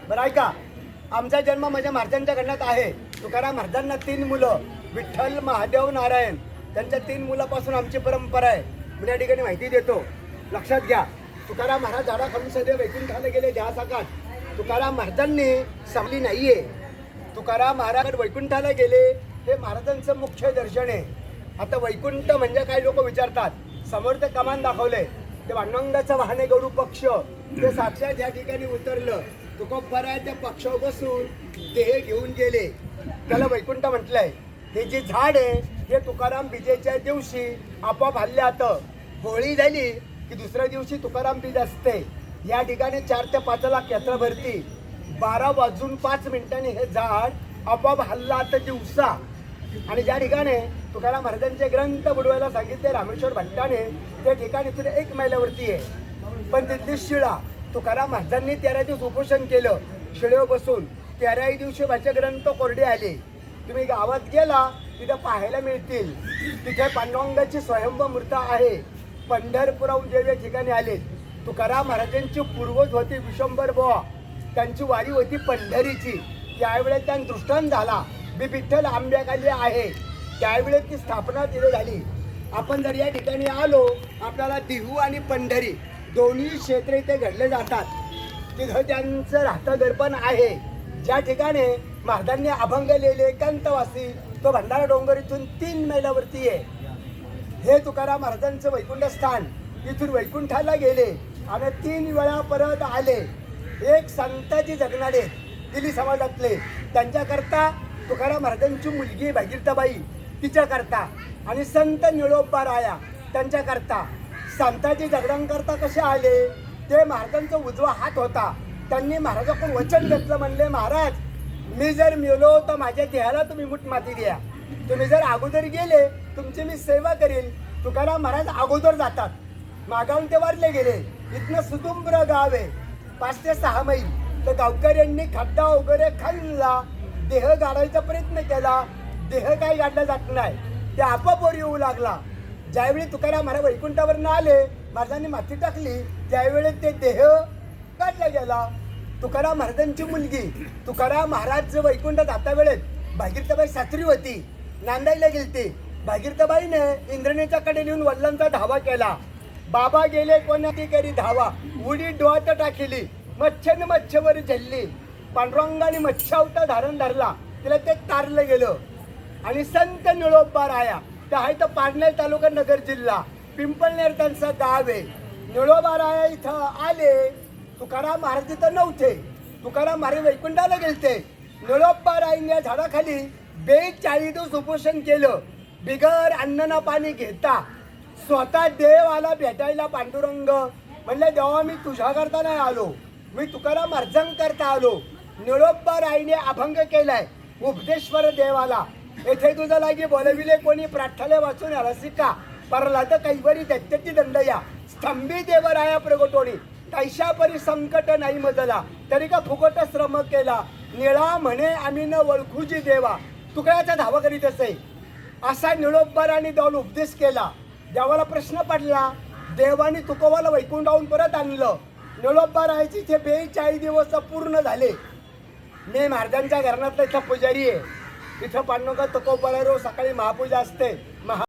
बरं ऐका, आमचा जन्म माझ्या महाराजांच्या घराण्यात आहे. तुकाराम महाराजांना 3 मुलं, विठ्ठल, महादेव, नारायण. त्यांच्या 3 मुलापासून आमची परंपरा आहे. मी या ठिकाणी माहिती देतो, लक्षात घ्या. तुकाराम महाराज झाडाखालून सदैव वैकुंठाला गेले द्या सकाळ. तुकाराम महाराजांनी सांगली नाहीये. तुकाराम महाराज वैकुंठाला गेले हे महाराजांचं मुख्य दर्शन आहे. आता वैकुंठ म्हणजे काय लोक विचारतात. समोर ते कमान दाखवले, ते पांडुरंगाचं वाहने गरुड पक्ष ते साक्षात या ठिकाणी उतरलं. तुकोबराय त्या पक्षावर बसून देह घेऊन गेले, त्याला वैकुंठ म्हटलंय. हे जे झाड आहे हे तुकाराम बीजेच्या दिवशी आपोआप हल्ल्यात होळी झाली की दुसऱ्या दिवशी तुकाराम बीज असते. या ठिकाणी 4 ते 5 लाख यात्रा भरती. 12 वाजून 5 मिनिटांनी हे झाड आपोआप हल्लात दिवसा. आणि ज्या ठिकाणी तुकाराम महाराजांचे ग्रंथ बुडवायला सांगितले रामेश्वर भट्टाने, त्या ठिकाणी तुला 1 मैलावरती आहे. पण तिथली शिळा तुकाराम महाराजांनी 13 दिवस उपोषण केलं शिळेवर बसून. 13ही दिवशी माझे ग्रंथ कोरडे आले. तुम्ही गावात गेला तिथं पाहायला मिळतील. तिथे पांडुरंगाची स्वयंभू मूर्ती आहे. पंढरपुराहून जे ठिकाणी आले, तुकाराम महाराजांची पूर्वज होती विशंभर बुवा, त्यांची वारी होती पंढरीची. त्यावेळेस त्यांना दृष्टांत झाला मी विठ्ठल आंब्याखाली आहे. त्यावेळेस ती स्थापना तिथे झाली. आपण जर या ठिकाणी आलो, आपल्याला देहू आणि पंढरी दोन्ही क्षेत्र इथे घडले जातात. तिथं त्यांचं राहतं दर्पण आहे. ज्या ठिकाणी महाराजांनी अभंग लिहिले एकांतवासी, तो भंडारा डोंगर इथून 3 मैलावरती आहे. हे तुकाराम महाराजांचं वैकुंठ स्थान. इथून वैकुंठाला गेले आणि 3 वेळा परत आले. एक संताजी जगणारे दिली समाजातले, त्यांच्याकरता तुकाराम महाराजांची मुलगी भागीरथबाई तिच्याकरता, आणि संत निळोबाराया त्यांच्याकरता. संताजी जगण्याकरता कसे आले, ते महाराजांचा उजवा हात होता. त्यांनी महाराजांकडून वचन घेतलं, म्हणले महाराज मी जर मेलो तर माझ्या देहाला तुम्ही मुठ माती द्या. तुम्ही जर अगोदर गेले तुमची मी सेवा करील. तुकाराम महाराज अगोदर जातात, मागावून ते वारले गेले. इथनं सुदुंब्र गाव आहे, 5 ते 6 मैल. तर गावकऱ्यांनी खड्डा वगैरे खाल्ला, देह गाडायचा प्रयत्न केला. देह काही गाडला जात नाही, ते आपोआप वर येऊ लागला. ज्यावेळी तुकाराम महाराज वैकुंठावर आले, महाराजांनी माती टाकली, त्यावेळी ते देह काढला गेला. तुकाराम महाराजांची मुलगी तुकाराम महाराज वैकुंठ जाता वेळेत भागीरथबाई सासरी होती, नांदायला गेलते. भागीरथबाईने इंद्रणीच्या कडे लिहून वडिलांचा धावा केला. बाबा गेले कोणाची करी धावा, उडी डोळ्यात टाकली, मच्छन मच्छवर झल्ली. पांडुरंगाने मच्छावता धारण धरला, तिला ते तारलं गेलं. आणि संत निळोबाराया ते आहे तर पारनेर तालुका नगर जिल्हा, पिंपळनेर त्यांचं गाव आहे. निळोबाराया इथं आले. तुकाराम महाराज तिथं नव्हते. तुकाराम महाराज वैकुंठाला गेलते. निळोबारायांनी या झाडाखाली 42 दिवस उपोषण केलं, बिगर अन्न ना पाणी घेता. स्वतः देव आला भेटायला पांडुरंग. म्हणले देवा मी तुझ्याकरता नाही आलो, मी तुकाराम महाराजांकरता आलो. निळोबारायांनी अभंग केलाय उपदेश्वर देवाला, येथे तुझं लागी बोलविले कोणी प्रार्थाले वाचून रसिका, परलाद कैवरी दैत्यती दंडया, स्तंभी देवराया प्रगटोणी, तैशा परी संकट नाही मजला, तरी का फुकट श्रम केला. निळा म्हणे आम्ही न ओळखूजी देवा. तुकड्याचा धावा करीत असे. असा निळोबाराने देवाला उपदेश केला. देवाला प्रश्न पडला, देवाने तुकोबाला वैकुंठाहून परत आणलं. निळोबारायाचे इथे 42 दिवस पूर्ण झाले. मी महाराजांच्या घराण्यातला इथं पुजारी आहे. इथं पांडुरंग तुकोबाला रोज सकाळी महापूजा असते.